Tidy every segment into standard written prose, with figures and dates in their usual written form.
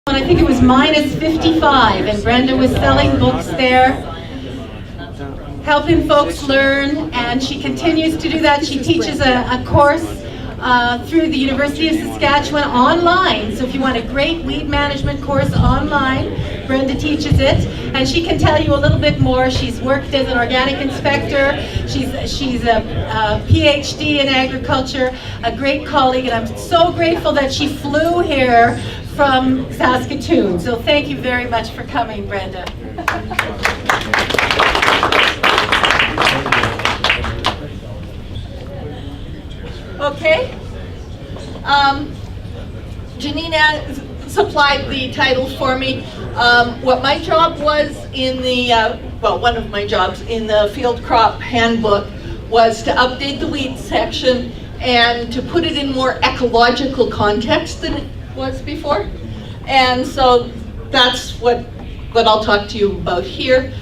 And I think it was minus 55, and Brenda was selling books there, helping folks learn, and she continues to do that. She teaches a course through the University of Saskatchewan online. So if you want a great weed management course online, Brenda teaches it, and she can tell you a little bit more. She's worked as an organic inspector. She's a PhD in agriculture, a great colleague, and I'm so grateful that she flew here from Saskatoon. So thank you very much for coming, Brenda. Okay. Janina supplied the title for me. What my job was in the, one of my jobs in the field crop handbook was to update the weeds section and to put it in more ecological context than it was before. And so that's what I'll talk to you about here.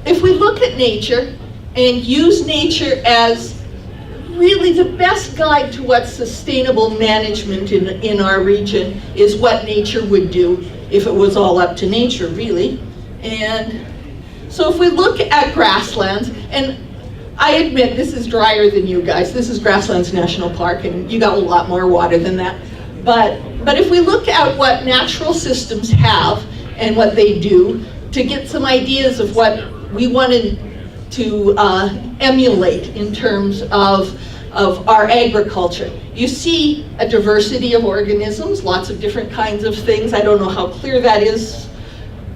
If we look at nature and use nature as really the best guide to what sustainable management in our region is, what nature would do if it was all up to nature, really. And so if we look at grasslands, and I admit this is drier than you guys. This is Grasslands National Park, and you got a lot more water than that. But if we look at what natural systems have and what they do, to get some ideas of what we wanted to emulate in terms of our agriculture. You see a diversity of organisms, lots of different kinds of things. I don't know how clear that is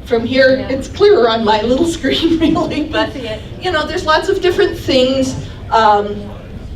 from here. Yeah. It's clearer on my little screen, really, but you know, there's lots of different things.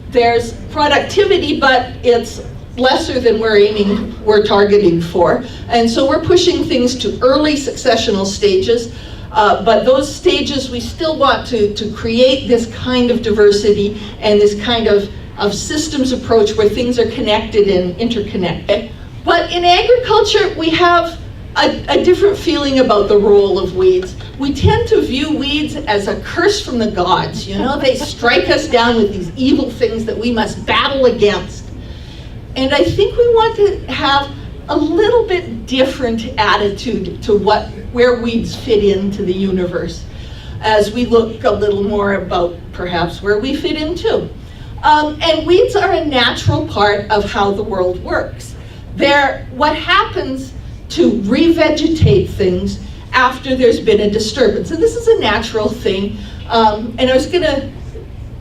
There's productivity, but it's lesser than we're targeting for. And so we're pushing things to early successional stages. But those stages, we still want to create this kind of diversity and this kind of systems approach where things are connected and interconnected. But in agriculture, we have a different feeling about the role of weeds. We tend to view weeds as a curse from the gods. You know, they strike us down with these evil things that we must battle against. And I think we want to have a little bit different attitude to where weeds fit into the universe, as we look a little more about perhaps where we fit in too. And weeds are a natural part of how the world works. They're what happens to revegetate things after there's been a disturbance. And this is a natural thing. And I was going to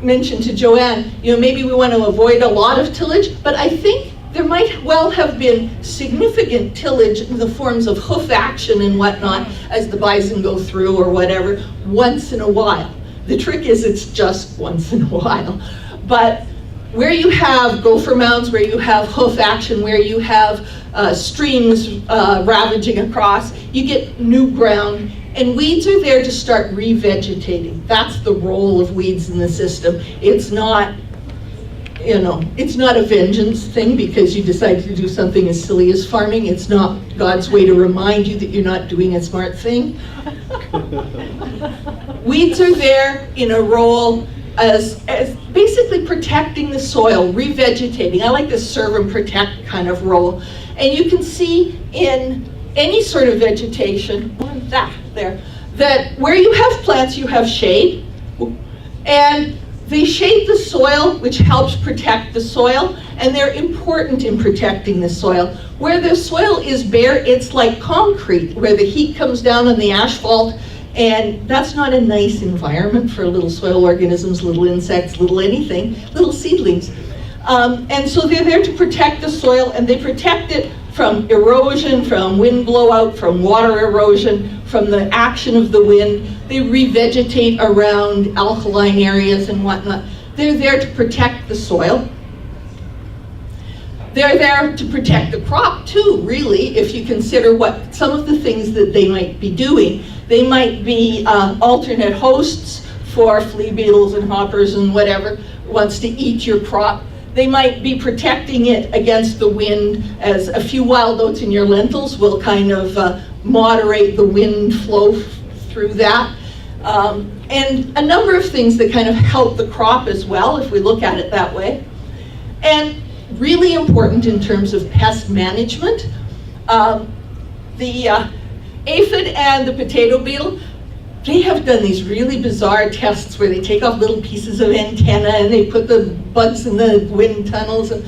mention to Joanne, you know, maybe we want to avoid a lot of tillage, but I think there might well have been significant tillage in the forms of hoof action and whatnot as the bison go through or whatever, once in a while. The trick is it's just once in a while. But where you have gopher mounds, where you have hoof action, where you have streams ravaging across, you get new ground, and weeds are there to start revegetating. That's the role of weeds in the system. It's not, you know, it's not a vengeance thing because you decided to do something as silly as farming. It's not God's way to remind you that you're not doing a smart thing. Weeds are there in a role as basically protecting the soil, revegetating. I like this serve and protect kind of role. And you can see in any sort of vegetation, that where you have plants, you have shade. And they shade the soil, which helps protect the soil, and they're important in protecting the soil. Where the soil is bare, it's like concrete, where the heat comes down on the asphalt, and that's not a nice environment for little soil organisms, little insects, little anything, little seedlings. And so they're there to protect the soil, and they protect it from erosion, from wind blowout, from water erosion, from the action of the wind. They revegetate around alkaline areas and whatnot. They're there to protect the soil. They're there to protect the crop too, really, if you consider what some of the things that they might be doing. They might be alternate hosts for flea beetles and hoppers and whatever wants to eat your crop. They might be protecting it against the wind, as a few wild oats in your lentils will kind of moderate the wind flow through that. And a number of things that kind of help the crop as well, if we look at it that way. And really important in terms of pest management. The aphid and the potato beetle, they have done these really bizarre tests where they take off little pieces of antenna and they put the bugs in the wind tunnels. And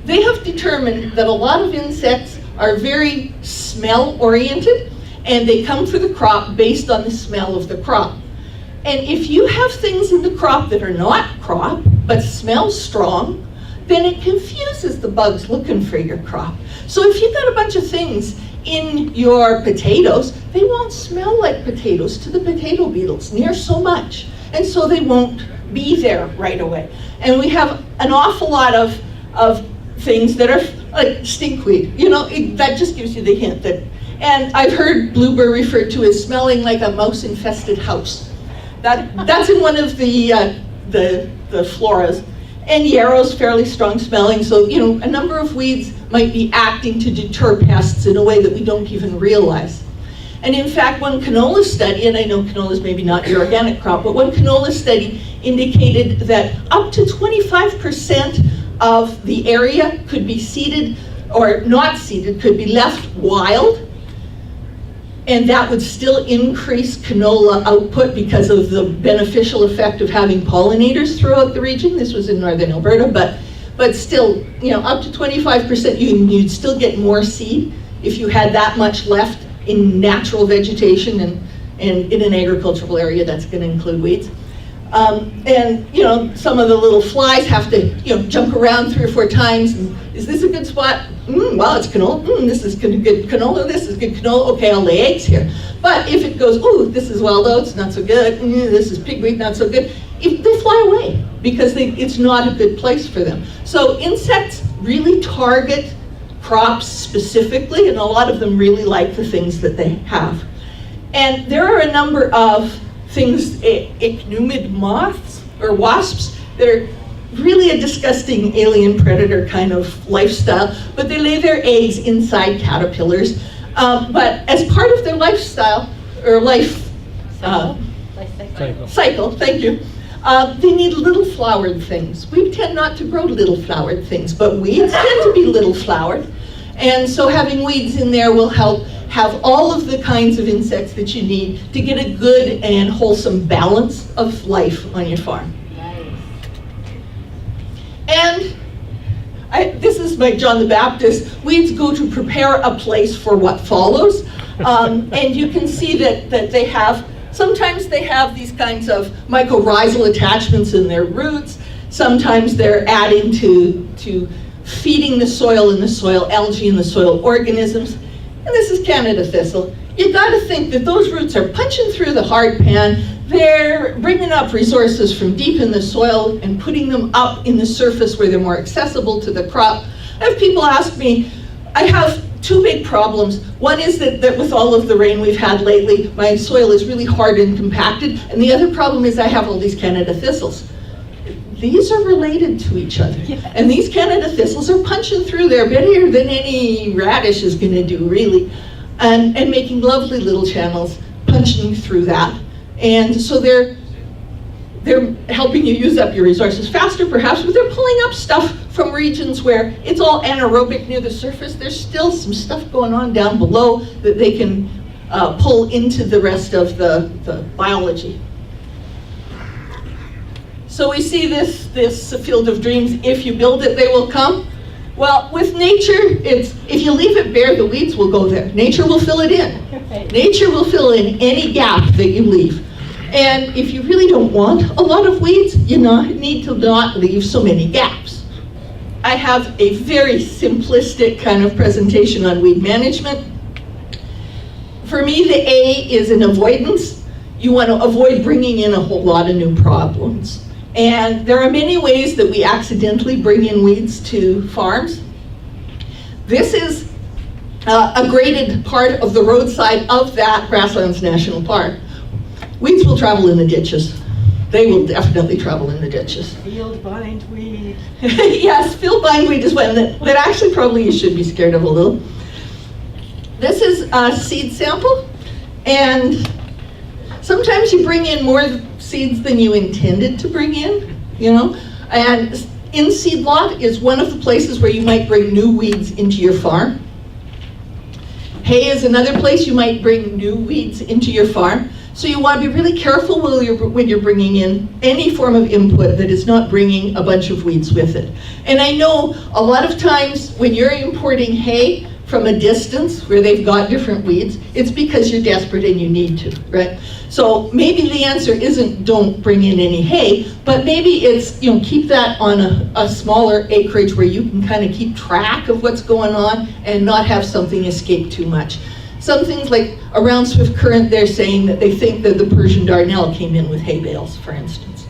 they have determined that a lot of insects are very smell-oriented, and they come for the crop based on the smell of the crop. And if you have things in the crop that are not crop, but smell strong, then it confuses the bugs looking for your crop. So if you've got a bunch of things in your potatoes, they won't smell like potatoes to the potato beetles near so much. And so they won't be there right away. And we have an awful lot of things that are like stinkweed. You know, that just gives you the hint that, and I've heard bluebird referred to as smelling like a mouse-infested house. That's in one of the floras. And yarrow's fairly strong smelling, so you know, a number of weeds might be acting to deter pests in a way that we don't even realize. And in fact, one canola study, and I know canola is maybe not your organic crop, but one canola study indicated that up to 25% of the area could be seeded or not seeded, could be left wild, and that would still increase canola output because of the beneficial effect of having pollinators throughout the region. This was in northern Alberta, but still, you know, up to 25%, you'd still get more seed if you had that much left in natural vegetation and in an agricultural area. That's going to include weeds. And you know, some of the little flies have to, you know, jump around 3 or 4 times. And, is this a good spot? Well, it's canola. This is good canola. This is good canola. Okay, I'll lay eggs here. But if it goes, ooh, this is wild oats, not so good. This is pigweed, not so good. They fly away because it's not a good place for them. So insects really target crops specifically, and a lot of them really like the things that they have. And there are a number of things, ichneumid moths or wasps, that are really a disgusting alien predator kind of lifestyle, but they lay their eggs inside caterpillars. But as part of their lifestyle, or life cycle, thank you, they need little flowered things. We tend not to grow little flowered things, but weeds tend to be little flowered. And so having weeds in there will help have all of the kinds of insects that you need to get a good and wholesome balance of life on your farm. And this is my John the Baptist. Weeds go to prepare a place for what follows. And you can see that they have, sometimes they have these kinds of mycorrhizal attachments in their roots. Sometimes they're adding to feeding the soil and the soil algae and the soil organisms. And this is Canada thistle. You gotta think that those roots are punching through the hard pan. They're bringing up resources from deep in the soil and putting them up in the surface where they're more accessible to the crop. I have people ask me, I have 2 big problems. One is that with all of the rain we've had lately, my soil is really hard and compacted. And the other problem is I have all these Canada thistles. These are related to each other. Yes. And these Canada thistles are punching through there better than any radish is gonna do, really. And making lovely little channels, punching through that. And so they're helping you use up your resources faster, perhaps, but they're pulling up stuff from regions where it's all anaerobic near the surface. There's still some stuff going on down below that they can pull into the rest of the biology. So we see this field of dreams. If you build it, they will come. Well, with nature, it's if you leave it bare, the weeds will go there. Nature will fill it in. Nature will fill in any gap that you leave. And if you really don't want a lot of weeds, you need to not leave so many gaps. I have a very simplistic kind of presentation on weed management. For me, the A is an avoidance. You want to avoid bringing in a whole lot of new problems. And there are many ways that we accidentally bring in weeds to farms. This is a graded part of the roadside of that Grasslands National Park. Weeds will travel in the ditches. They will definitely travel in the ditches. Field bindweed. Yes, field bindweed is one that actually probably you should be scared of a little. This is a seed sample, and sometimes you bring in more seeds than you intended to bring in, and in seed lot is one of the places where you might bring new weeds into your farm. Hay is another place you might bring new weeds into your farm. So you want to be really careful when you're bringing in any form of input that is not bringing a bunch of weeds with it. And I know a lot of times when you're importing hay from a distance where they've got different weeds, it's because you're desperate and you need to, right? So maybe the answer isn't don't bring in any hay, but maybe it's, keep that on a smaller acreage where you can kind of keep track of what's going on and not have something escape too much. Some things like around Swift Current, they're saying that they think that the Persian darnel came in with hay bales, for instance.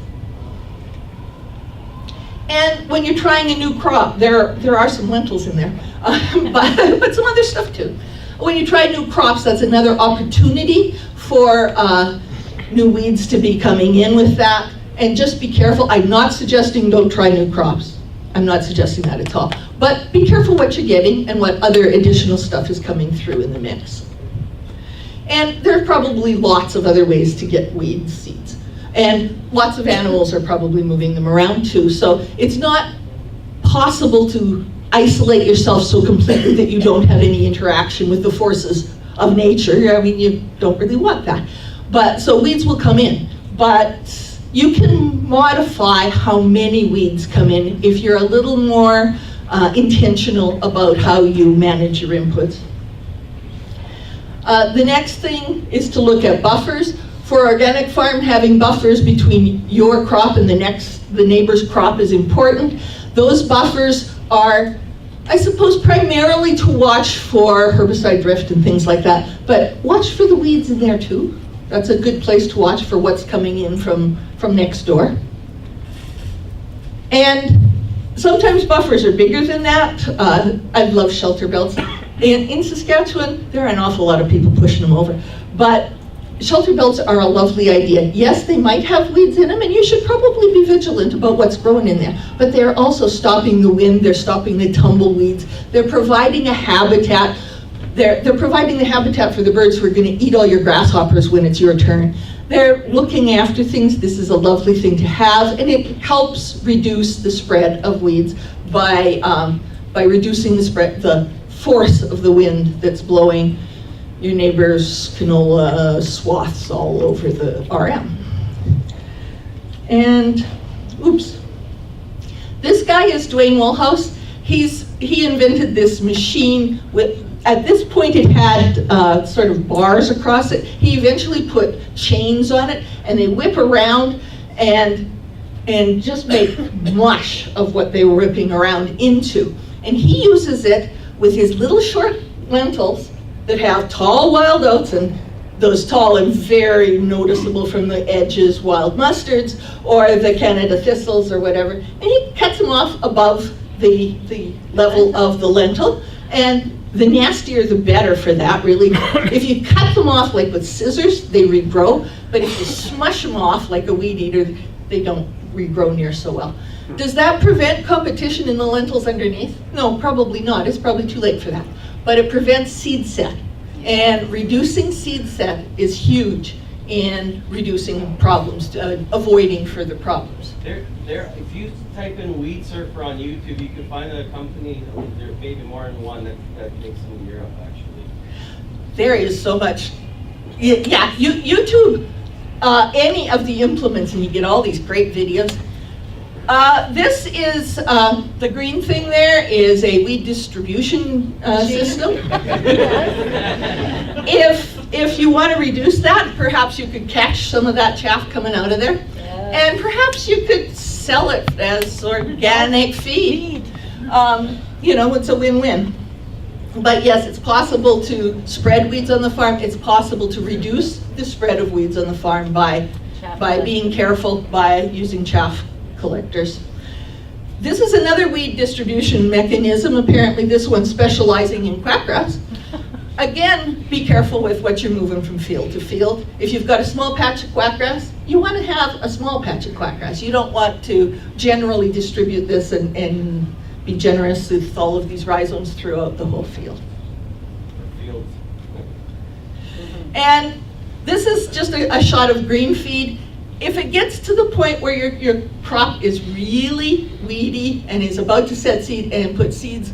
And when you're trying a new crop, there are some lentils in there, but some other stuff too. When you try new crops, that's another opportunity for new weeds to be coming in with that. And just be careful. I'm not suggesting don't try new crops. I'm not suggesting that at all. But be careful what you're getting and what other additional stuff is coming through in the mix. And there are probably lots of other ways to get weed seeds. And lots of animals are probably moving them around too. So it's not possible to isolate yourself so completely that you don't have any interaction with the forces of nature. I mean, you don't really want that. But so weeds will come in. But you can modify how many weeds come in if you're a little more intentional about how you manage your inputs. The next thing is to look at buffers. For organic farm, having buffers between your crop and the neighbor's crop is important. Those buffers are, I suppose, primarily to watch for herbicide drift and things like that, but watch for the weeds in there too. That's a good place to watch for what's coming in from next door. And sometimes buffers are bigger than that. I love shelter belts. In Saskatchewan, there are an awful lot of people pushing them over, but shelter belts are a lovely idea. Yes, they might have weeds in them, and you should probably be vigilant about what's growing in there. But they're also stopping the wind, they're stopping the tumbleweeds, they're providing a habitat. They're providing the habitat for the birds who are going to eat all your grasshoppers when it's your turn. They're looking after things. This is a lovely thing to have, and it helps reduce the spread of weeds by reducing the force of the wind that's blowing your neighbor's canola swaths all over the RM. And, oops. This guy is Dwayne Woolhouse. He invented this machine with, at this point it had sort of bars across it. He eventually put chains on it, and they whip around and just make mush of what they were whipping around into. And he uses it with his little short lentils that have tall wild oats, and those tall and very noticeable from the edges wild mustards or the Canada thistles or whatever. And he cuts them off above the level of the lentil, and the nastier the better for that, really. If you cut them off like with scissors, they regrow, but if you smush them off like a weed eater, they don't regrow near so well. Does that prevent competition in the lentils underneath? No, probably not. It's probably too late for that. But it prevents seed set. And reducing seed set is huge in reducing problems, avoiding further problems. If you type in weed surfer on YouTube, you can find a company, there may be more than one that makes them in Europe, actually. There is so much. Yeah, YouTube, any of the implements, and you get all these great videos. This is, the green thing there is a weed distribution system. If you want to reduce that, perhaps you could catch some of that chaff coming out of there. And perhaps you could sell it as organic feed. It's a win-win. But yes, it's possible to spread weeds on the farm. It's possible to reduce the spread of weeds on the farm by being careful, by using chaff collectors. This is another weed distribution mechanism. Apparently this one's specializing in quackgrass. Again, be careful with what you're moving from field to field. If you've got a small patch of quackgrass, you want to have a small patch of quackgrass. You don't want to generally distribute this and be generous with all of these rhizomes throughout the whole field. And this is just a shot of green feed. If it gets to the point where your crop is really weedy and is about to set seed and put seeds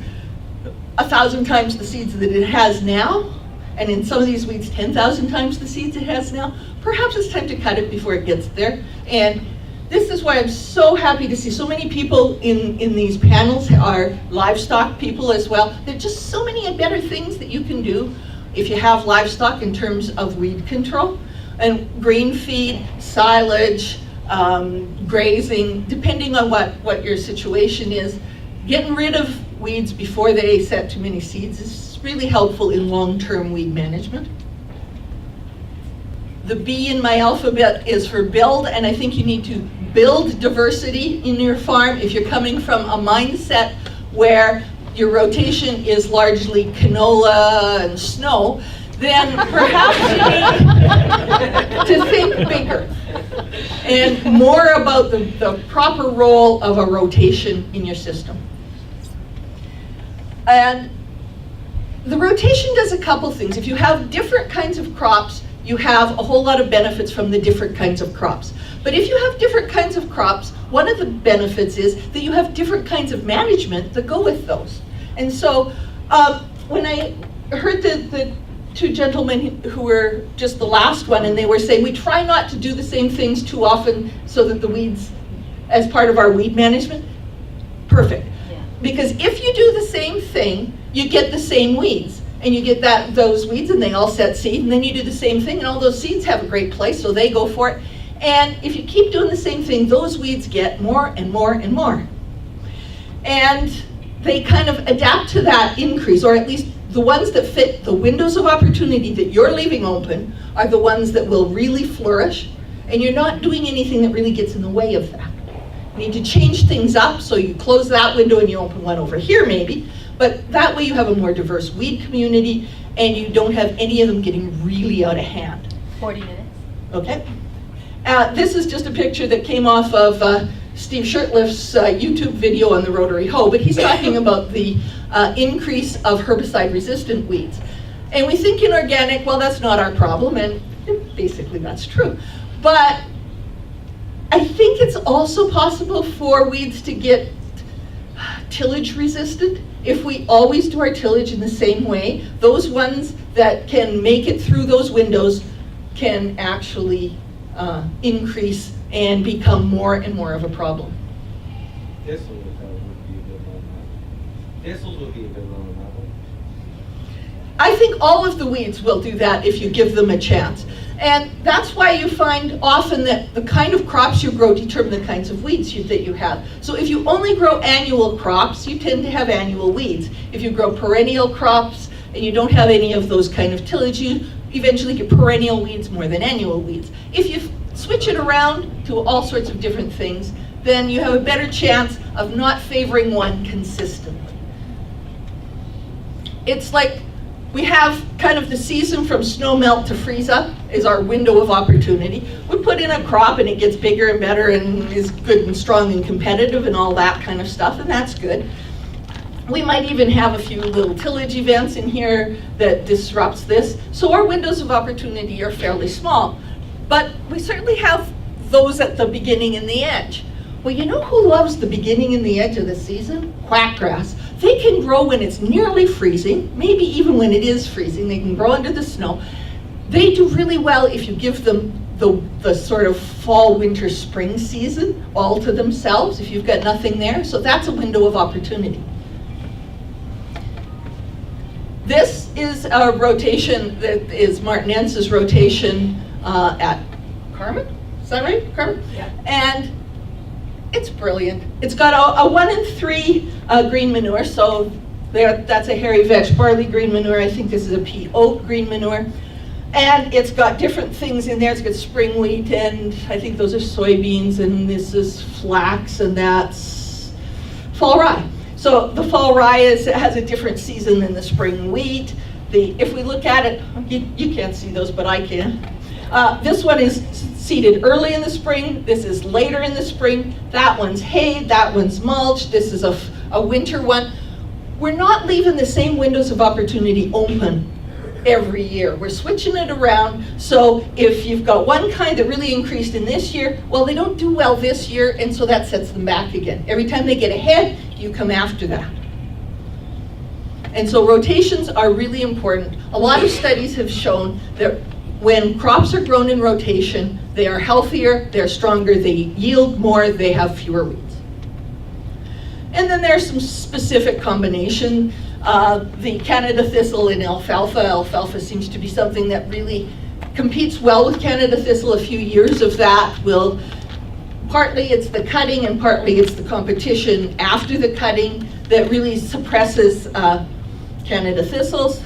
1,000 times the seeds that it has now, and in some of these weeds 10,000 times the seeds it has now, perhaps it's time to cut it before it gets there. And this is why I'm so happy to see so many people in these panels are livestock people as well. There are just so many better things that you can do if you have livestock in terms of weed control. And grain feed, silage, grazing, depending on what your situation is, getting rid of weeds before they set too many seeds is really helpful in long-term weed management. The B in my alphabet is for build, and I think you need to build diversity in your farm. If you're coming from a mindset where your rotation is largely canola and snow, then perhaps you need to think bigger and more about the proper role of a rotation in your system. And the rotation does a couple things. If you have different kinds of crops, you have a whole lot of benefits from the different kinds of crops. But if you have different kinds of crops, one of the benefits is that you have different kinds of management that go with those. And so when I heard the two gentlemen who were just the last one, and they were saying, we try not to do the same things too often so that the weeds, as part of our weed management, perfect. Yeah. Because if you do the same thing, you get the same weeds. And you get those weeds and they all set seed, and then you do the same thing and all those seeds have a great place, so they go for it. And if you keep doing the same thing, those weeds get more and more and more. And they kind of adapt to that increase, or at least the ones that fit the windows of opportunity that you're leaving open are the ones that will really flourish, and you're not doing anything that really gets in the way of that. You need to change things up, so you close that window and you open one over here maybe, but that way you have a more diverse weed community and you don't have any of them getting really out of hand. 40 minutes. Okay. This is just a picture that came off of Steve Shirtliff's YouTube video on the rotary hoe, but he's talking about the increase of herbicide-resistant weeds. And we think in organic, well, that's not our problem, and basically that's true. But I think it's also possible for weeds to get tillage resistant. If we always do our tillage in the same way, those ones that can make it through those windows can actually increase and become more and more of a problem. Thistles would be a good one. Thistles would be a good one. I think all of the weeds will do that if you give them a chance. And that's why you find often that the kind of crops you grow determine the kinds of weeds that you have. So if you only grow annual crops, you tend to have annual weeds. If you grow perennial crops and you don't have any of those kind of tillage, you eventually get perennial weeds more than annual weeds. If you switch it around to all sorts of different things, then you have a better chance of not favoring one consistently. It's like we have kind of the season from snow melt to freeze up is our window of opportunity. We put in a crop and it gets bigger and better and is good and strong and competitive and all that kind of stuff, and that's good. We might even have a few little tillage events in here that disrupts this. So our windows of opportunity are fairly small. But we certainly have those at the beginning and the edge. Well, you know who loves the beginning and the edge of the season? Quackgrass. They can grow when it's nearly freezing, maybe even when it is freezing. They can grow under the snow. They do really well if you give them the sort of fall, winter, spring season all to themselves, if you've got nothing there. So that's a window of opportunity. This is a rotation that is Martinense's rotation at Carmen. Is that right, Carmen? Yeah. And it's brilliant. It's got a 1 in 3 green manure, so that's a hairy vetch barley green manure. I think this is a pea oat green manure. And it's got different things in there. It's got spring wheat, and I think those are soybeans, and this is flax, and that's fall rye. So the fall rye has a different season than the spring wheat. If we look at it, you can't see those, but I can. This one is seeded early in the spring. This is later in the spring. That one's hay. That one's mulch. This is a winter one. We're not leaving the same windows of opportunity open every year. We're switching it around. So if you've got one kind that really increased in this year, well, they don't do well this year, and so that sets them back again. Every time they get ahead, you come after that. And so rotations are really important. A lot of studies have shown that when crops are grown in rotation, they are healthier, they're stronger, they yield more, they have fewer weeds. And then there's some specific combination. The Canada thistle in alfalfa. Alfalfa seems to be something that really competes well with Canada thistle. A few years of that will, partly it's the cutting and partly it's the competition after the cutting that really suppresses Canada thistles.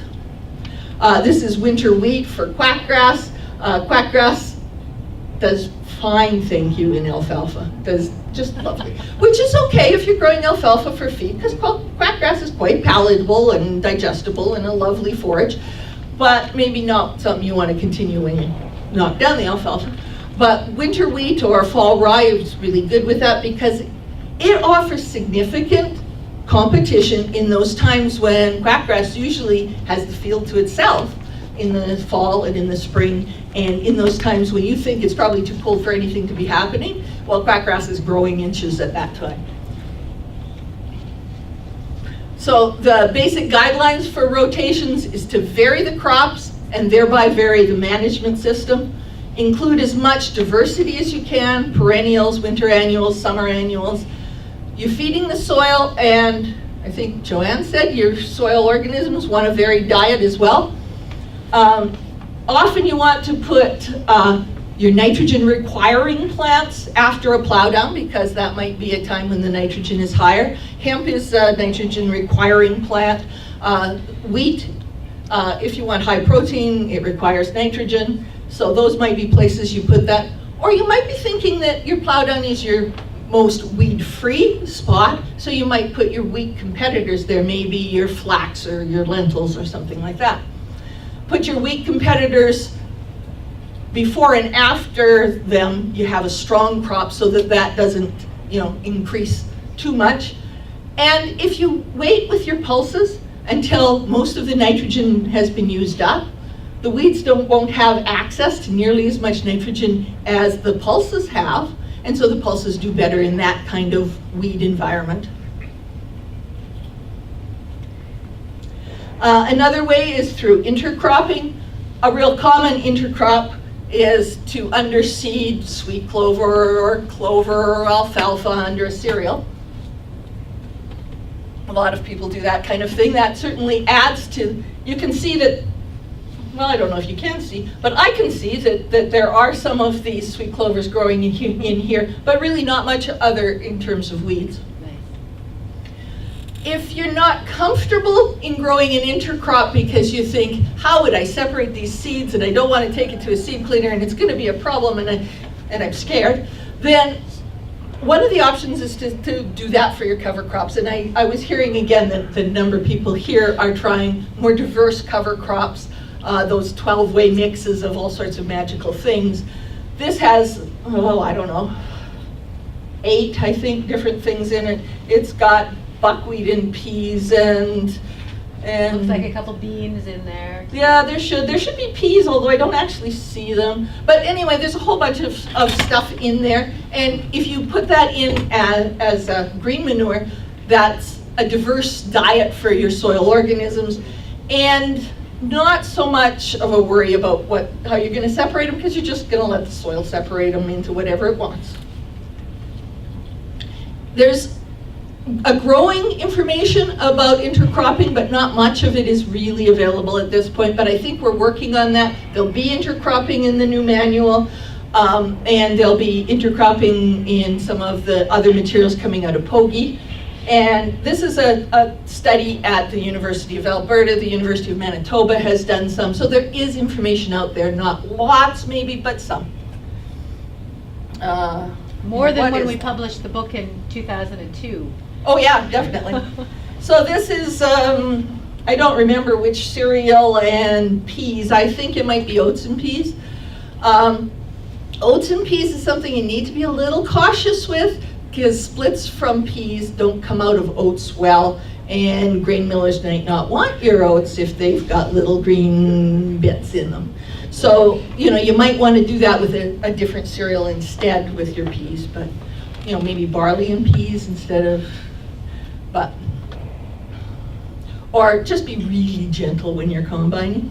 This is winter wheat for quackgrass. Quackgrass does fine, thank you, in alfalfa. Does just lovely. Which is okay if you're growing alfalfa for feed, because quackgrass is quite palatable and digestible and a lovely forage, but maybe not something you want to continue when you knock down the alfalfa. But winter wheat or fall rye is really good with that because it offers significant competition in those times when quackgrass usually has the field to itself in the fall and in the spring, and in those times when you think it's probably too cold for anything to be happening, well, quackgrass is growing inches at that time. So the basic guidelines for rotations is to vary the crops and thereby vary the management system. Include as much diversity as you can, perennials, winter annuals, summer annuals. You're feeding the soil, and I think Joanne said your soil organisms want a varied diet as well. Often you want to put your nitrogen requiring plants after a plow down because that might be a time when the nitrogen is higher. Hemp is a nitrogen requiring plant. Wheat, if you want high protein, it requires nitrogen. So those might be places you put that. Or you might be thinking that your plow down is your most weed-free spot, so you might put your wheat competitors there, maybe your flax or your lentils or something like that. Put your wheat competitors before and after them. You have a strong crop so that that doesn't, increase too much. And if you wait with your pulses until most of the nitrogen has been used up, the weeds won't have access to nearly as much nitrogen as the pulses have, and so the pulses do better in that kind of weed environment. Another way is through intercropping. A real common intercrop is to underseed sweet clover or alfalfa under a cereal. A lot of people do that kind of thing. That certainly adds to, you can see that, well, I don't know if you can see, but I can see that there are some of these sweet clovers growing in here, but really not much other in terms of weeds. If you're not comfortable in growing an intercrop because you think, how would I separate these seeds and I don't want to take it to a seed cleaner and it's going to be a problem and I'm scared, then one of the options is to do that for your cover crops. And I was hearing again that the number of people here are trying more diverse cover crops, those 12-way mixes of all sorts of magical things. This has, I don't know, 8, I think, different things in it. It's got buckwheat and peas and looks like a couple beans in there. Yeah, there should be peas, although I don't actually see them. But anyway, there's a whole bunch of stuff in there, and if you put that in as green manure, that's a diverse diet for your soil organisms, and not so much of a worry about how you're going to separate them, because you're just going to let the soil separate them into whatever it wants. There's a growing information about intercropping, but not much of it is really available at this point, but I think we're working on that. There'll be intercropping in the new manual, and there'll be intercropping in some of the other materials coming out of Poggy. And this is a study at the University of Alberta. The University of Manitoba has done some, so there is information out there, not lots maybe, but some. More than when we published the book in 2002. Oh yeah, definitely. So this is, I don't remember which cereal and peas. I think it might be oats and peas. Oats and peas is something you need to be a little cautious with, because splits from peas don't come out of oats well, and grain millers might not want your oats if they've got little green bits in them. So, you might want to do that with a different cereal instead with your peas, but, maybe barley and peas instead of, or just be really gentle when you're combining.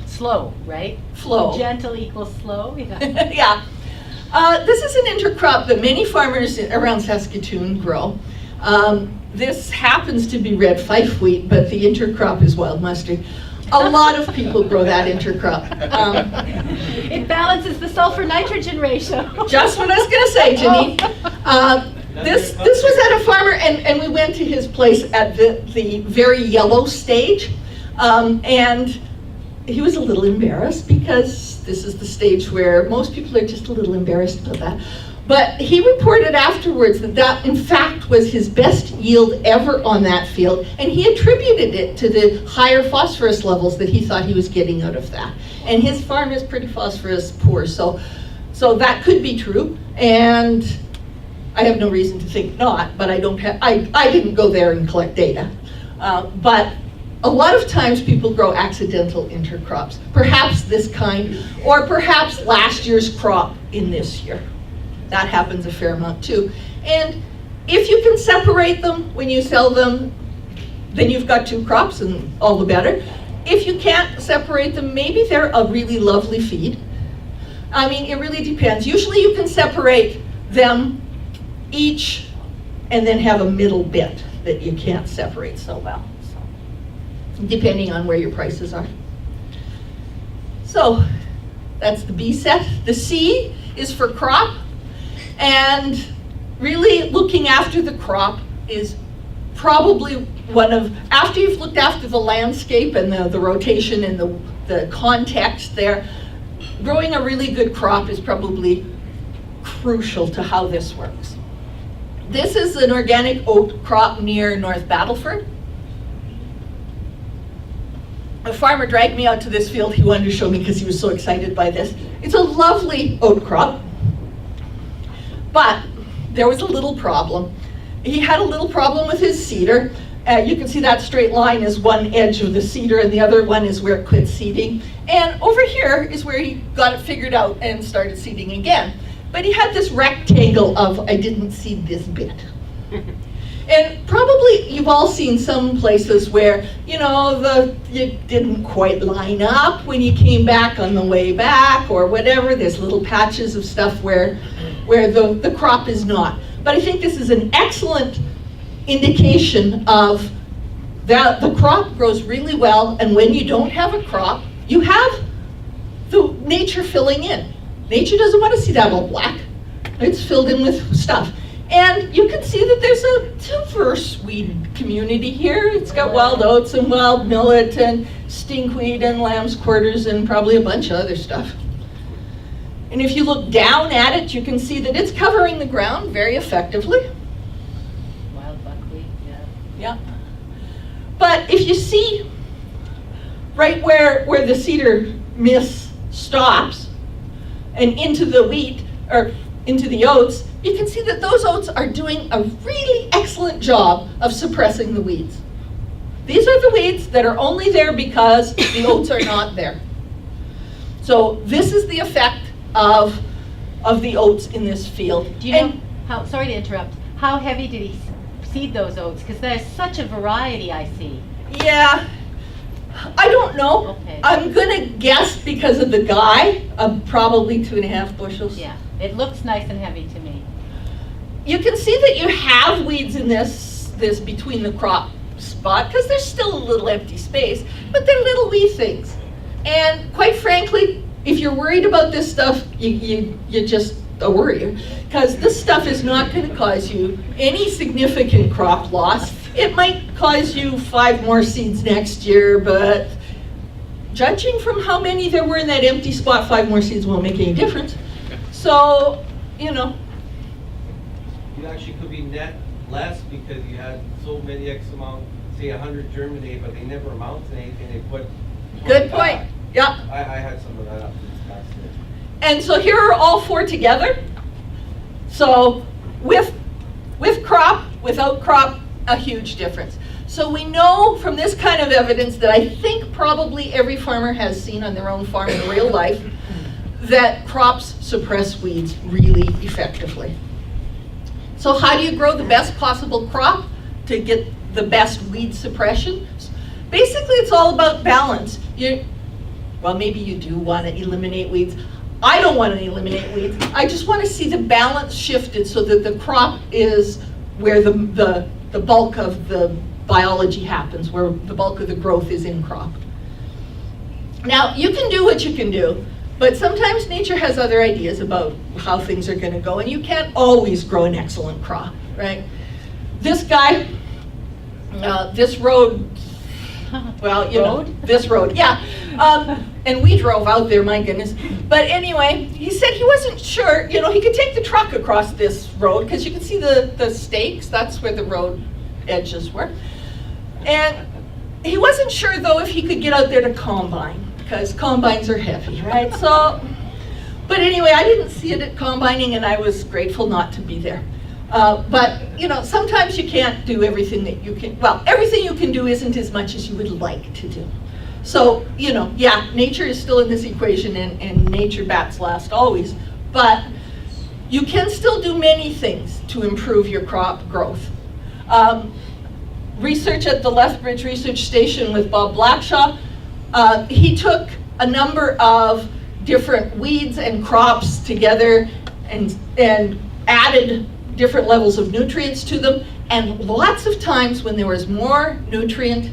Slow, right? Flow. Gentle equals slow. Yeah. Yeah. This is an intercrop that many farmers around Saskatoon grow. This happens to be red fife wheat, but the intercrop is wild mustard. A lot of people grow that intercrop. It balances the sulfur-nitrogen ratio. Just what I was going to say, Janine. This was at a farmer, and we went to his place at the very yellow stage, and he was a little embarrassed because this is the stage where most people are just a little embarrassed about that. But he reported afterwards that that in fact was his best yield ever on that field, and he attributed it to the higher phosphorus levels that he thought he was getting out of that. And his farm is pretty phosphorus poor, so that could be true, and I have no reason to think not, but I didn't go there and collect data. But a lot of times people grow accidental intercrops, perhaps this kind, or perhaps last year's crop in this year. That happens a fair amount too. And if you can separate them when you sell them, then you've got two crops and all the better. If you can't separate them, maybe they're a really lovely feed. I mean, it really depends. Usually you can separate them each and then have a middle bit that you can't separate so well, depending on where your prices are. So that's the B set. The C is for crop. And really looking after the crop is probably one of, after you've looked after the landscape and the rotation and the context there, growing a really good crop is probably crucial to how this works. This is an organic oat crop near North Battleford. A farmer dragged me out to this field. He wanted to show me because he was so excited by this. It's a lovely oat crop. But there was a little problem. He had a little problem with his seeder. You can see that straight line is one edge of the seeder and the other one is where it quit seeding. And over here is where he got it figured out and started seeding again. But he had this rectangle of, I didn't seed this bit. And probably you've all seen some places where, you know, you didn't quite line up when you came back on the way back or whatever. There's little patches of stuff where the crop is not. But I think this is an excellent indication of that the crop grows really well, and when you don't have a crop, you have the nature filling in. Nature doesn't want to see that all black. It's filled in with stuff. And you can see that there's a diverse weed community here. It's got wild oats and wild millet and stinkweed and lamb's quarters and probably a bunch of other stuff. And if you look down at it, you can see that it's covering the ground very effectively. Wild buckwheat, yeah. Yeah. But if you see right where the cedar mist stops and into the wheat, or into the oats, you can see that those oats are doing a really excellent job of suppressing the weeds. These are the weeds that are only there because the oats are not there. So this is the effect of the oats in this field. Do you know how, sorry to interrupt, how heavy did he seed those oats? Because there's such a variety I see. Yeah, I don't know. Okay. I'm gonna guess because of the guy, probably 2.5 bushels. Yeah, it looks nice and heavy to me. You can see that you have weeds in this between the crop spot because there's still a little empty space, but they're little wee things. And quite frankly, if you're worried about this stuff, you're just a worrier, because this stuff is not going to cause you any significant crop loss. It might cause you 5 more seeds next year, but judging from how many there were in that empty spot, 5 more seeds won't make any difference. So, you know. You actually could be net less because you had so many X amount, say 100 germinate, but they never amount to anything. They put 20 Good back. point. Yeah. I had some of that up this past year. And so here are all 4 together. So with crop, without crop, a huge difference. So we know from this kind of evidence that I think probably every farmer has seen on their own farm in real life, that crops suppress weeds really effectively. So how do you grow the best possible crop to get the best weed suppression. Basically, it's all about balance. Well, maybe you do want to eliminate weeds. I don't want to eliminate weeds. I just want to see the balance shifted so that the crop is where the bulk of the biology happens, where the bulk of the growth is in crop. Now, you can do what you can do, but sometimes nature has other ideas about how things are going to go, and you can't always grow an excellent crop, right? This guy, this road, well, you know, this road, yeah. And we drove out there, my goodness. But anyway, he said he wasn't sure, you know, he could take the truck across this road, because you can see the stakes, that's where the road edges were. And he wasn't sure, though, if he could get out there to combine, because combines are heavy, right? So, but anyway, I didn't see it at combining, and I was grateful not to be there. But, you know, sometimes you can't do everything that you can, well, everything you can do isn't as much as you would like to do. So, you know, yeah, nature is still in this equation, and nature bats last always, but you can still do many things to improve your crop growth. Research at the Lethbridge Research Station with Bob Blackshaw, he took a number of different weeds and crops together and added different levels of nutrients to them, and lots of times when there was more nutrient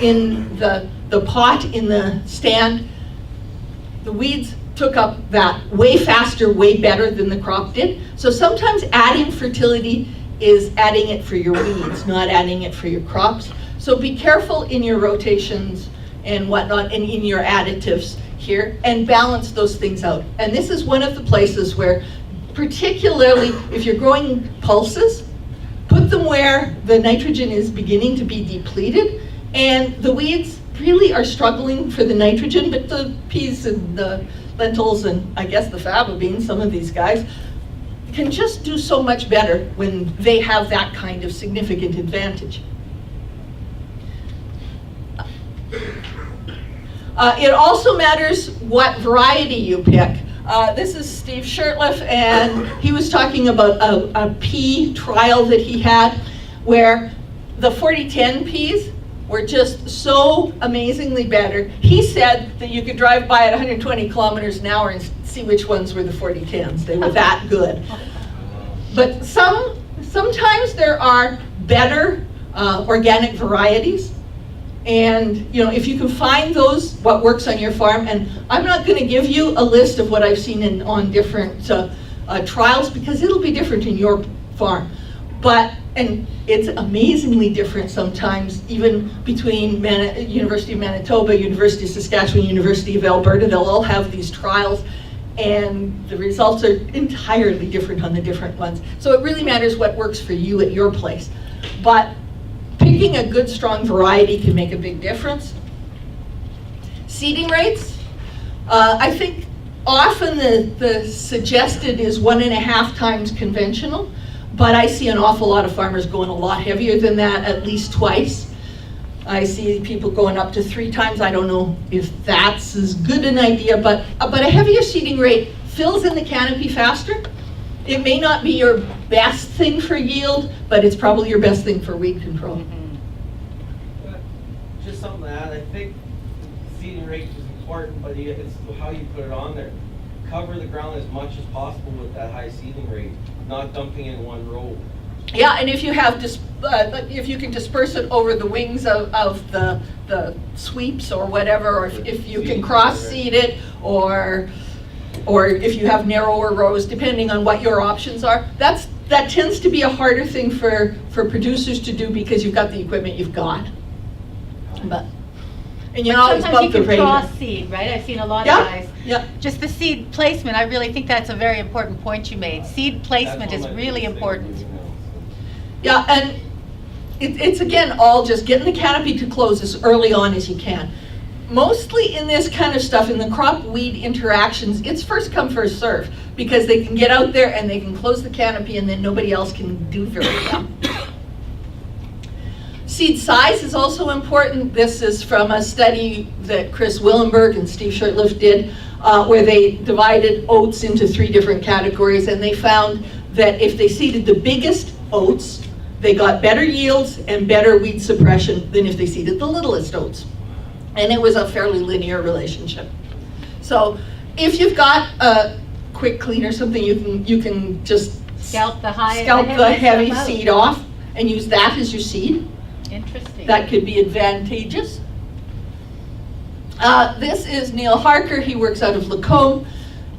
in the pot in the stand, the weeds took up that way faster, way better than the crop did. So sometimes adding fertility is adding it for your weeds, not adding it for your crops. So be careful in your rotations and whatnot, and in your additives here, and balance those things out. And this is one of the places where, particularly if you're growing pulses, put them where the nitrogen is beginning to be depleted, and the weeds really are struggling for the nitrogen, but the peas and the lentils and I guess the faba beans, some of these guys, can just do so much better when they have that kind of significant advantage. It also matters what variety you pick. This is Steve Shirtliff, and he was talking about a pea trial that he had where the 4010 peas were just so amazingly better. He said that you could drive by at 120 kilometers an hour and see which ones were the 4010s. They were that good. But sometimes there are better organic varieties. And you know, if you can find those, what works on your farm, and I'm not going to give you a list of what I've seen on different trials, because it'll be different in your farm. And it's amazingly different sometimes, even between University of Manitoba, University of Saskatchewan, University of Alberta. They'll all have these trials, and the results are entirely different on the different ones. So it really matters what works for you at your place. But picking a good, strong variety can make a big difference. Seeding rates, I think often the suggested is 1.5 times conventional, but I see an awful lot of farmers going a lot heavier than that, at least twice. I see people going up to 3 times. I don't know if that's as good an idea, but a heavier seeding rate fills in the canopy faster. It may not be your best thing for yield, but it's probably your best thing for weed control. Just something to add, I think seeding rate is important, but it's how you put it on there. Cover the ground as much as possible with that high seeding rate, not dumping in one row. Yeah, and if you have if you can disperse it over the wings of the sweeps or whatever, or if you can cross seed it, or if you have narrower rows, depending on what your options are, that tends to be a harder thing for producers to do, because you've got the equipment you've got. And you know, sometimes you can cross seed, right? I've seen a lot of guys. Yeah. Just the seed placement, I really think that's a very important point you made. Seed placement is really important. Yeah, and it's again all just getting the canopy to close as early on as you can. Mostly in this kind of stuff, in the crop weed interactions, it's first come, first serve, because they can get out there and they can close the canopy, and then nobody else can do very well. Seed size is also important. This is from a study that Chris Willenberg and Steve Shirtliff did, where they divided oats into 3 different categories, and they found that if they seeded the biggest oats, they got better yields and better weed suppression than if they seeded the littlest oats. And it was a fairly linear relationship. So if you've got a quick clean or something, you can just Scalp the heavy stuff out. seed off and use that as your seed. Interesting. That could be advantageous. This is Neil Harker. He works out of Lacombe,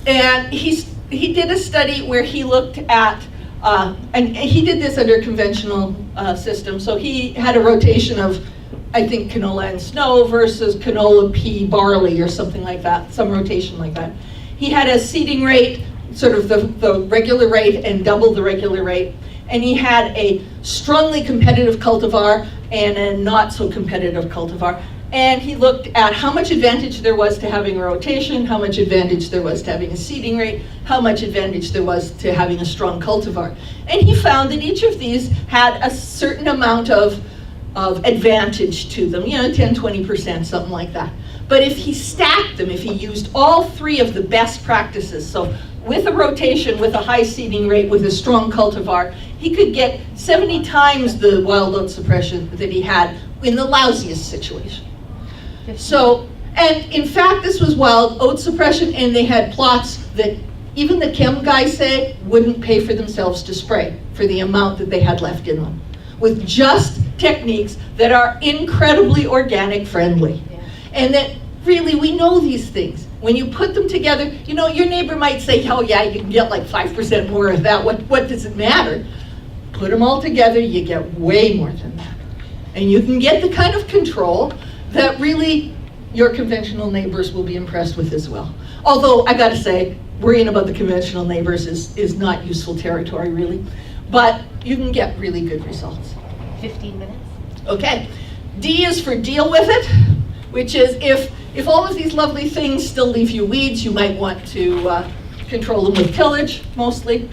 and he did a study where he looked at, and he did this under a conventional system. So he had a rotation of, I think, canola and snow versus canola, pea, barley, or something like that, some rotation like that. He had a seeding rate, sort of the regular rate and double the regular rate, and he had a strongly competitive cultivar and a not so competitive cultivar. And he looked at how much advantage there was to having a rotation, how much advantage there was to having a seeding rate, how much advantage there was to having a strong cultivar. And he found that each of these had a certain amount of advantage to them, 10, 20%, something like that. But if he stacked them, if he used all three of the best practices, so with a rotation, with a high seeding rate, with a strong cultivar, he could get 70 times the wild oat suppression that he had in the lousiest situation. So, and in fact, this was wild oat suppression, and they had plots that even the chem guys said wouldn't pay for themselves to spray for the amount that they had left in them, with just techniques that are incredibly organic friendly. Yeah. And that really, we know these things. When you put them together, your neighbor might say, oh yeah, you can get like 5% more of that. What does it matter? Put them all together, you get way more than that. And you can get the kind of control that really your conventional neighbors will be impressed with as well. Although, I gotta say, worrying about the conventional neighbors is not useful territory, really. But you can get really good results. 15 minutes. Okay, D is for deal with it, which is if all of these lovely things still leave you weeds, you might want to control them with tillage, mostly.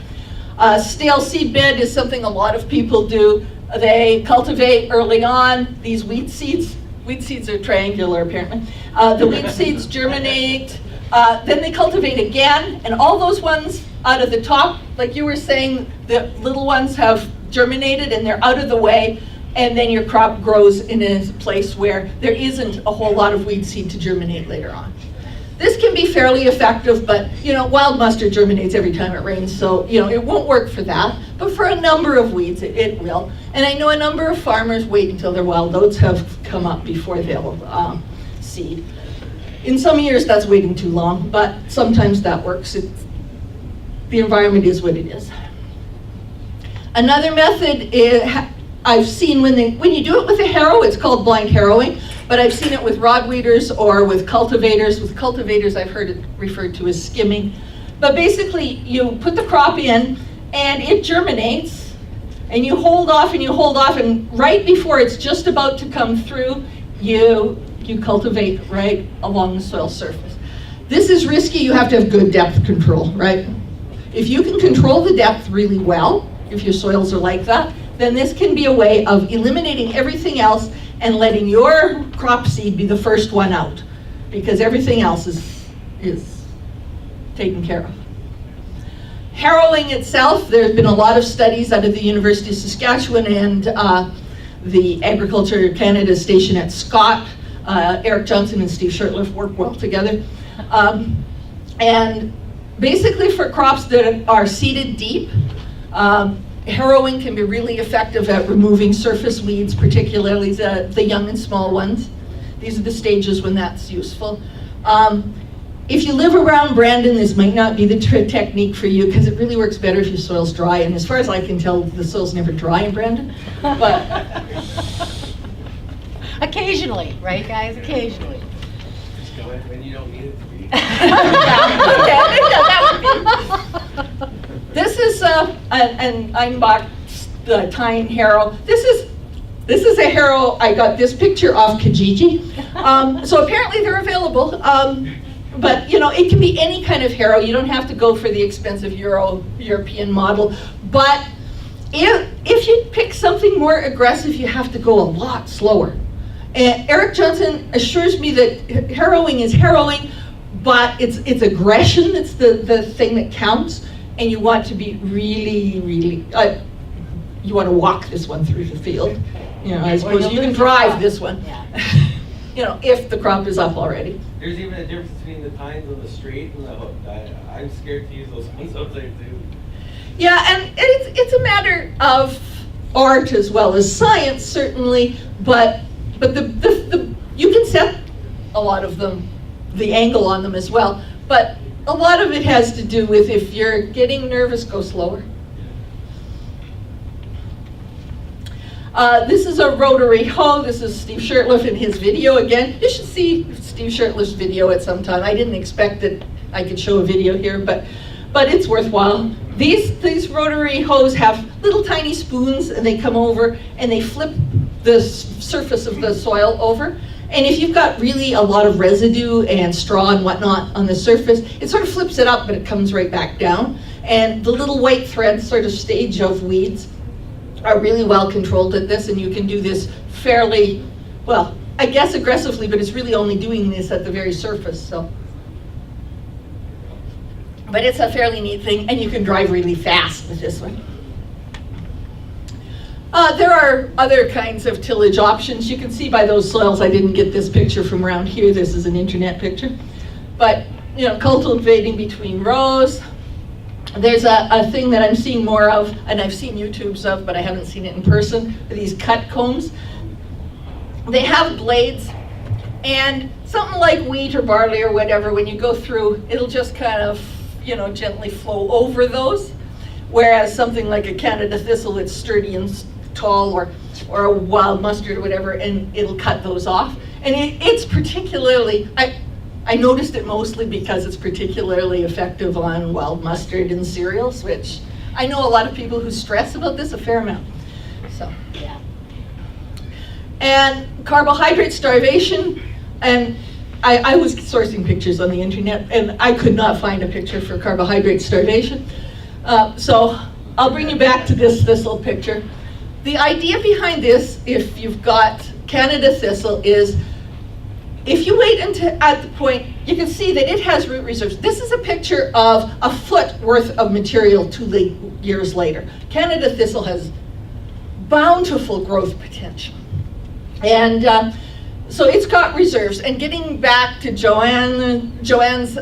Stale seed bed is something a lot of people do. They cultivate early on these weed seeds. Weed seeds are triangular, apparently. The weed seeds germinate, then they cultivate again, and all those ones out of the top, like you were saying, the little ones have germinated and they're out of the way, and then your crop grows in a place where there isn't a whole lot of weed seed to germinate later on. This can be fairly effective, but wild mustard germinates every time it rains, so it won't work for that. But for a number of weeds, it will. And I know a number of farmers wait until their wild oats have come up before they'll seed. In some years, that's waiting too long, but sometimes that works. The environment is what it is. Another method I've seen when you do it with a harrow, it's called blind harrowing. But I've seen it with rod weeders or with cultivators. With cultivators, I've heard it referred to as skimming. But basically, you put the crop in, and it germinates, and you hold off, and right before it's just about to come through, you cultivate right along the soil surface. This is risky. You have to have good depth control, right? If you can control the depth really well, if your soils are like that, then this can be a way of eliminating everything else and letting your crop seed be the first one out, because everything else is taken care of. Harrowing itself, there's been a lot of studies out of the University of Saskatchewan and the Agriculture Canada station at Scott. Eric Johnson and Steve Shirtliff work well together. And basically for crops that are seeded deep, harrowing can be really effective at removing surface weeds, particularly the young and small ones. These are the stages when that's useful. If you live around Brandon, this might not be the technique for you, because it really works better if your soil's dry. And as far as I can tell, the soil's never dry in Brandon. But Occasionally, right, guys? Occasionally. When you don't need it to be. that would be. This is an Einbach tine harrow. This is a harrow. I got this picture off Kijiji. So apparently they're available. But it can be any kind of harrow. You don't have to go for the expensive European model. But if you pick something more aggressive, you have to go a lot slower. And Eric Johnson assures me that harrowing is harrowing, but it's aggression that's the thing that counts. And you want to be really, really, you want to walk this one through the field. You know, I suppose you'll you can lose your drive crop. this one. Yeah. You know, if the crop is up already. There's even a difference between the tines on the straight and the hook. I'm scared to use those ones up there too. Yeah, and it's a matter of art as well as science, certainly, but the you can set a lot of them, the angle on them as well, but a lot of it has to do with if you're getting nervous, go slower. This is a rotary hoe. This is Steve Shirtliff in his video again. You should see Steve Shirtliff's video at some time. I didn't expect that I could show a video here, but it's worthwhile. These rotary hoes have little tiny spoons, and they come over and they flip the surface of the soil over. And if you've got really a lot of residue and straw and whatnot on the surface, it sort of flips it up, but it comes right back down. And the little white threads, sort of stage of weeds, are really well controlled at this, and you can do this fairly, well, I guess aggressively, but it's really only doing this at the very surface, so. But it's a fairly neat thing, and you can drive really fast with this one. There are other kinds of tillage options. You can see by those soils, I didn't get this picture from around here. This is an internet picture. But, you know, cultivating between rows. There's a thing that I'm seeing more of, and I've seen YouTubes of, but I haven't seen it in person, these cut combs. They have blades, and something like wheat or barley or whatever, when you go through, it'll just kind of, you know, gently flow over those. Whereas something like a Canada thistle, it's sturdy and tall, or a wild mustard or whatever, and it'll cut those off. And it's particularly, I noticed it mostly because it's particularly effective on wild mustard and cereals, which I know a lot of people who stress about this a fair amount. So, Yeah. and carbohydrate starvation, and I was sourcing pictures on the internet, and I could not find a picture for carbohydrate starvation. So I'll bring you back to this thistle picture. The idea behind this, if you've got Canada thistle, is if you wait until at the point, you can see that it has root reserves. This is a picture of a foot worth of material 2 years later. Canada thistle has bountiful growth potential. And so it's got reserves. And getting back to Joanne's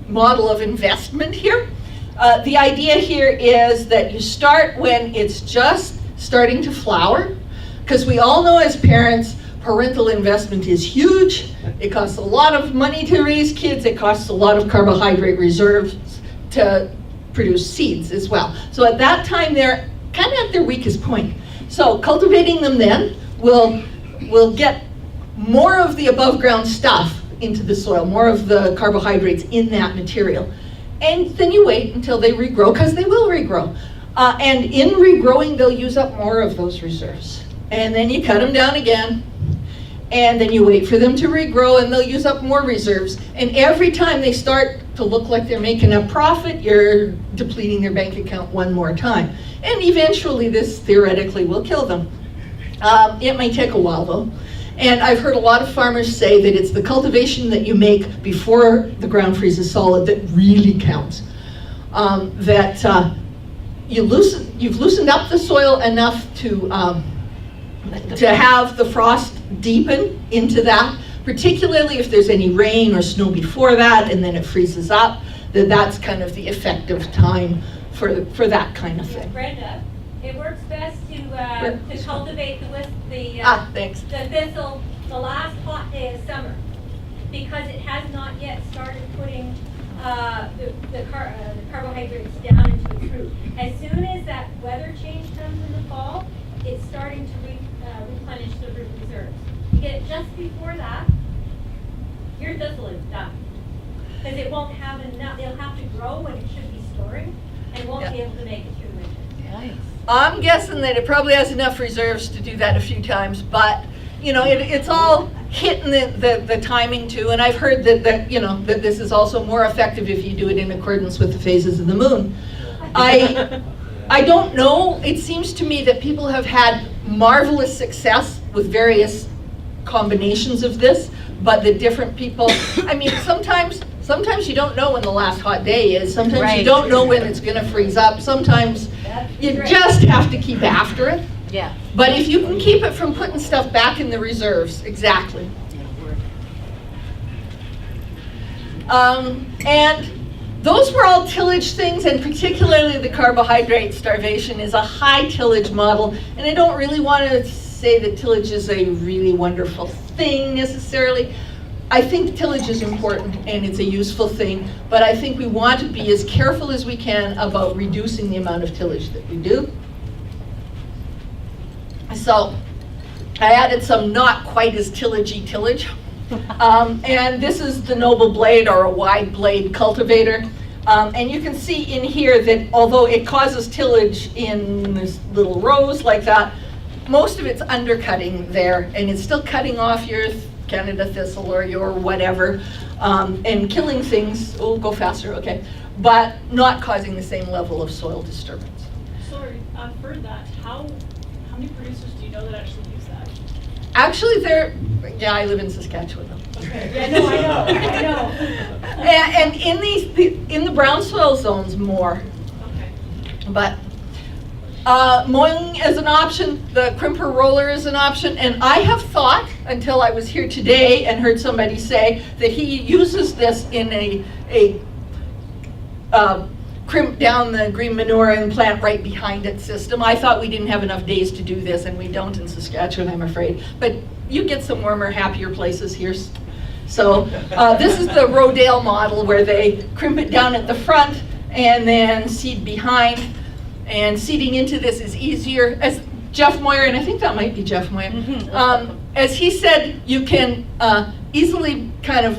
model of investment here, the idea here is that you start when it's just starting to flower, because we all know as parents, parental investment is huge. It costs a lot of money to raise kids. It costs a lot of carbohydrate reserves to produce seeds as well. So at that time, they're kind of at their weakest point. So cultivating them then will get more of the above ground stuff into the soil, more of the carbohydrates in that material. And then you wait until they regrow, because they will regrow. And in regrowing, they'll use up more of those reserves. And then you cut them down again, and then you wait for them to regrow, and they'll use up more reserves. And every time they start to look like they're making a profit, you're depleting their bank account one more time. And eventually this theoretically will kill them. It may take a while though. And I've heard a lot of farmers say that it's the cultivation that you make before the ground freezes solid that really counts. You've loosened up the soil enough to have the frost deepen into that, particularly if there's any rain or snow before that and then it freezes up, that's kind of the effective time for that kind of thing. Brenda, it works best to cultivate Thanks. the thistle the last hot day of summer, because it has not yet started putting the carbohydrates down into its root. As soon as that weather change comes in the fall, it's starting to replenish the root reserves. You get it just before that, your thistle is done. Because it won't have enough, it'll have to grow when it should be storing, and won't be able to make it through winter. Nice. I'm guessing that it probably has enough reserves to do that a few times, but you know, it's all hitting the timing too. And I've heard that this is also more effective if you do it in accordance with the phases of the moon. I don't know. It seems to me that people have had marvelous success with various combinations of this, but the different people, I mean, sometimes Sometimes you don't know when the last hot day is. Sometimes you Right. don't know when it's gonna freeze up. Sometimes you Right. just have to keep after it. Yeah. But if you can keep it from putting stuff back in the reserves, exactly. And those were all tillage things, and particularly the carbohydrate starvation is a high tillage model. And I don't really want to say that tillage is a really wonderful thing necessarily. I think tillage is important and it's a useful thing, but I think we want to be as careful as we can about reducing the amount of tillage that we do. So I added some not quite as tillagey tillage. And this is the noble blade or a wide blade cultivator. And you can see in here that although it causes tillage in this little rows like that, most of it's undercutting there, and it's still cutting off your Canada thistle or your whatever, and killing things. Oh, go faster, okay. But not causing the same level of soil disturbance. Sorry, for that, how many producers do you know that actually use that? Actually, yeah, I live in Saskatchewan though. Okay, yeah, no, I know. And in the brown soil zones more. Okay. But mowing is an option, the Crimper-roller is an option, and I have thought, until I was here today and heard somebody say that he uses this in a crimp down the green manure and plant right behind it system. I thought we didn't have enough days to do this, and we don't in Saskatchewan, I'm afraid. But you get some warmer, happier places here. So this is the Rodale model where they crimp it down at the front and then seed behind. And seeding into this is easier. As Jeff Moyer, and I think that might be Jeff Moyer, as he said, you can easily kind of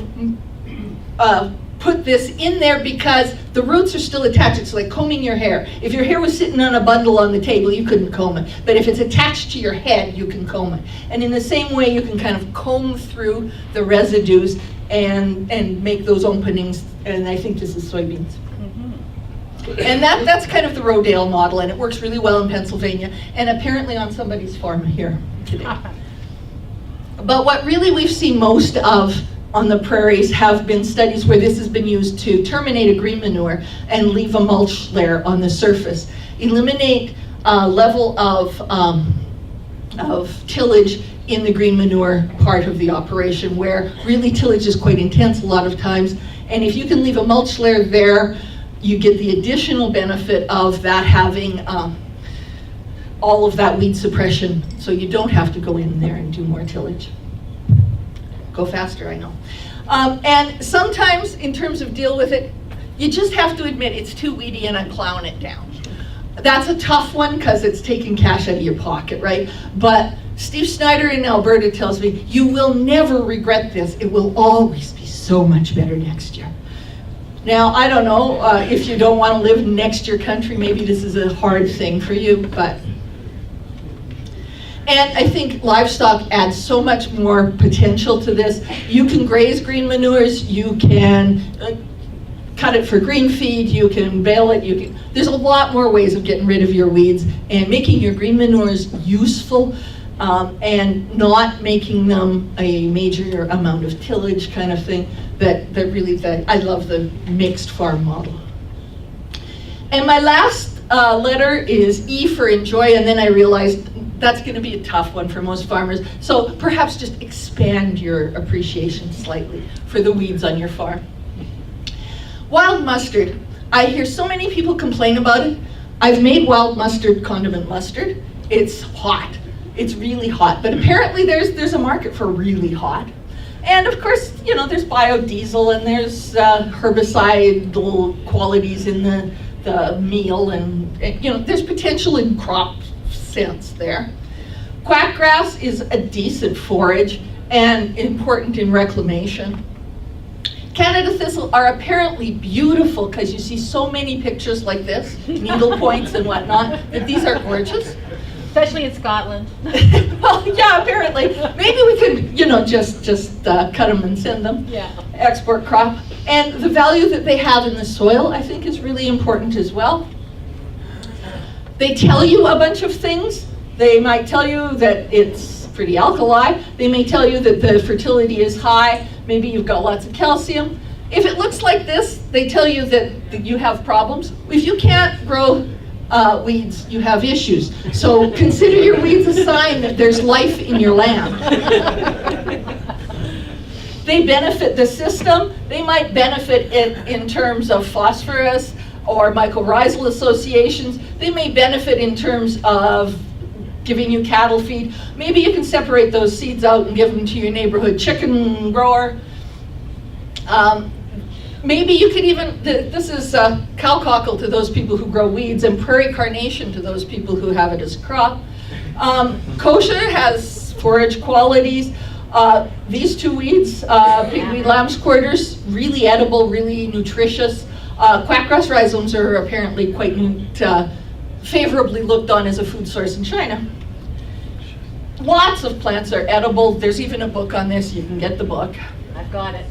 put this in there because the roots are still attached. It's like combing your hair. If your hair was sitting on a bundle on the table, you couldn't comb it. But if it's attached to your head, you can comb it. And in the same way, you can kind of comb through the residues and make those openings. And I think this is soybeans. And that's kind of the Rodale model, and it works really well in Pennsylvania, and apparently on somebody's farm here today. But what really we've seen most of on the prairies have been studies where this has been used to terminate a green manure and leave a mulch layer on the surface. Eliminate a level of tillage in the green manure part of the operation, where really tillage is quite intense a lot of times. And if you can leave a mulch layer there, you get the additional benefit of that having all of that weed suppression, so you don't have to go in there and do more tillage. Go faster, I know. And sometimes, in terms of deal with it, you just have to admit it's too weedy and I'm plowing it down. That's a tough one because it's taking cash out of your pocket, right? But Steve Snyder in Alberta tells me, you will never regret this. It will always be so much better next year. Now, I don't know, if you don't want to live next to your country, maybe this is a hard thing for you, but. And I think livestock adds so much more potential to this. You can graze green manures, you can cut it for green feed, you can bale it, there's a lot more ways of getting rid of your weeds and making your green manures useful and not making them a major amount of tillage kind of thing. I love the mixed farm model. And my last letter is E for enjoy, and then I realized that's going to be a tough one for most farmers. So perhaps just expand your appreciation slightly for the weeds on your farm. Wild mustard. I hear so many people complain about it. I've made wild mustard condiment mustard. It's hot. It's really hot. But apparently there's a market for really hot. And of course, there's biodiesel and there's herbicidal qualities in the meal, and there's potential in crop sense there. Quackgrass is a decent forage and important in reclamation. Canada thistle are apparently beautiful because you see so many pictures like this, needle points and whatnot, that these are gorgeous. Especially in Scotland. Well, yeah, apparently. Maybe we could, just cut them and send them. Yeah. Export crop. And the value that they have in the soil, I think, is really important as well. They tell you a bunch of things. They might tell you that it's pretty alkali. They may tell you that the fertility is high. Maybe you've got lots of calcium. If it looks like this, they tell you that you have problems. If you can't grow weeds, you have issues. So consider your weeds a sign that there's life in your land. They benefit the system. They might benefit in terms of phosphorus or mycorrhizal associations. They may benefit in terms of giving you cattle feed. Maybe you can separate those seeds out and give them to your neighborhood chicken grower. Maybe you could even, this is cow cockle to those people who grow weeds, and prairie carnation to those people who have it as a crop. Kosher has forage qualities. These two weeds, pigweed lamb's quarters, really edible, really nutritious. Quackgrass rhizomes are apparently quite favorably looked on as a food source in China. Lots of plants are edible. There's even a book on this. You can get the book. I've got it.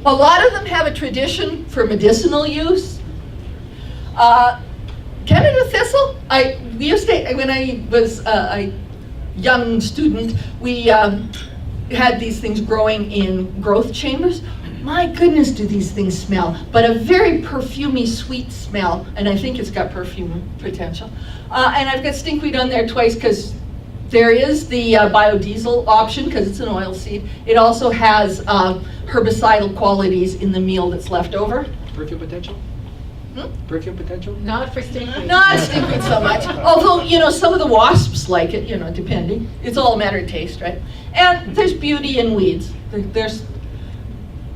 A lot of them have a tradition for medicinal use. Canada thistle, we used to, when I was a young student, we had these things growing in growth chambers. My goodness, do these things smell, but a very perfumey, sweet smell, and I think it's got perfume potential. And I've got stinkweed on there twice because there is the biodiesel option because it's an oil seed. It also has herbicidal qualities in the meal that's left over. Perfume potential? Perfume potential? Not for stinkweed. Not stinkweed so much. Although, some of the wasps like it, depending. It's all a matter of taste, right? And there's beauty in weeds.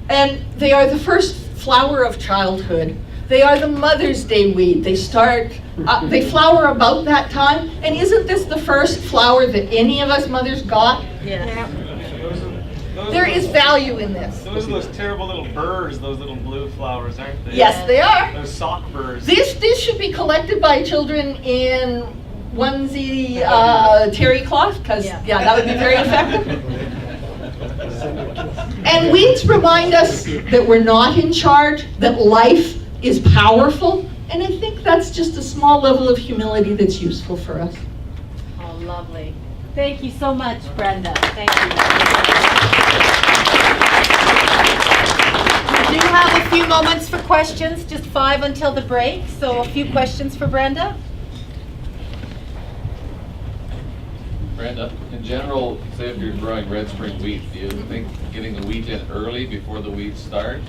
And they are the first flower of childhood. They are the Mother's Day weed. They flower about that time. And isn't this the first flower that any of us mothers got? Yeah. There is value in this. Those are those terrible little burrs, those little blue flowers, aren't they? Yes, they are. Those sock burrs. These should be collected by children in onesie terry cloth, because that would be very effective. And weeds remind us that we're not in charge, that life is powerful, and I think that's just a small level of humility that's useful for us. Oh, lovely. Thank you so much, Brenda. Thank you. We do have a few moments for questions, just 5 until the break, so a few questions for Brenda. Brenda, in general, say if you're growing red spring wheat, do you think getting the wheat in early before the weeds start?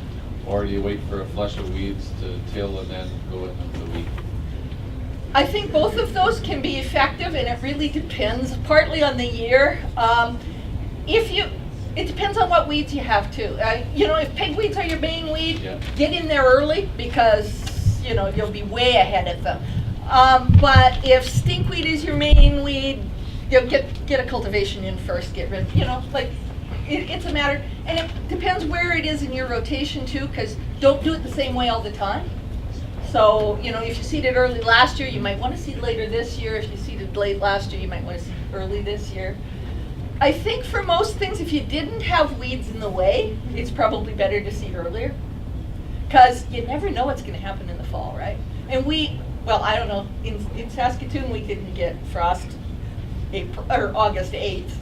Or do you wait for a flush of weeds to till and then go in with the wheat? I think both of those can be effective, and it really depends, partly on the year. It depends on what weeds you have too. If pigweeds are your main weed, get in there early because you'll be way ahead of them. But if stinkweed is your main weed, you'll get a cultivation in first. Get rid of, it's a matter, and it depends where it is in your rotation too. Because don't do it the same way all the time. So if you seeded early last year, you might want to seed later this year. If you seeded late last year, you might want to seed early this year. I think for most things, if you didn't have weeds in the way, it's probably better to seed earlier. Because you never know what's going to happen in the fall, right? And I don't know, in Saskatoon we didn't get frost August 8th.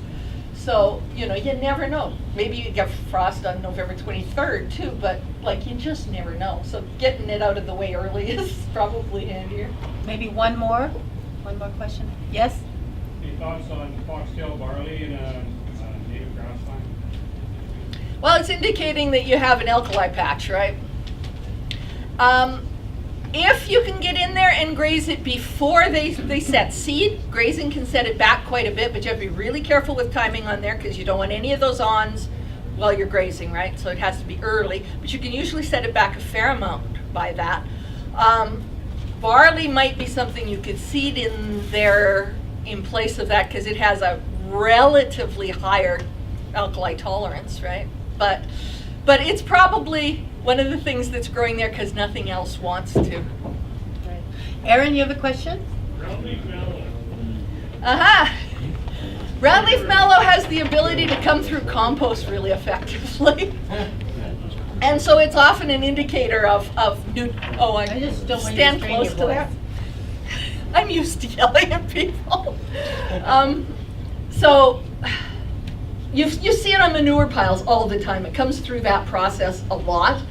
So, you never know. Maybe you get frost on November 23rd too, but you just never know. So getting it out of the way early is probably handier. Maybe one more question. Yes? Any thoughts on foxtail barley and a native grassland? Well, it's indicating that you have an alkali patch, right? If you can get in there and graze it before they set seed, grazing can set it back quite a bit, but you have to be really careful with timing on there because you don't want any of those ons while you're grazing, right? So it has to be early, but you can usually set it back a fair amount by that. Barley might be something you could seed in there in place of that because it has a relatively higher alkali tolerance, right? But it's probably one of the things that's growing there because nothing else wants to. Right. Erin, you have a question? Brownleaf mallow. Aha! Brownleaf mallow has the ability to come through compost really effectively. And so it's often an indicator of new. Oh, I just don't want you to stand strain close your to that. I'm used to yelling at people. So you see it on manure piles all the time. It comes through that process a lot.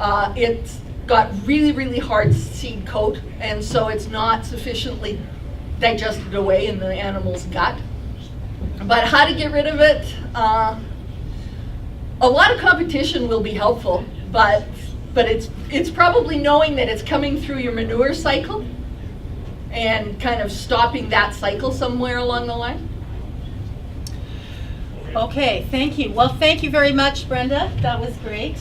It's got really, really hard seed coat, and so it's not sufficiently digested away in the animal's gut. But how to get rid of it, a lot of competition will be helpful, but it's probably knowing that it's coming through your manure cycle and kind of stopping that cycle somewhere along the line. Okay, thank you. Well, thank you very much, Brenda. That was great.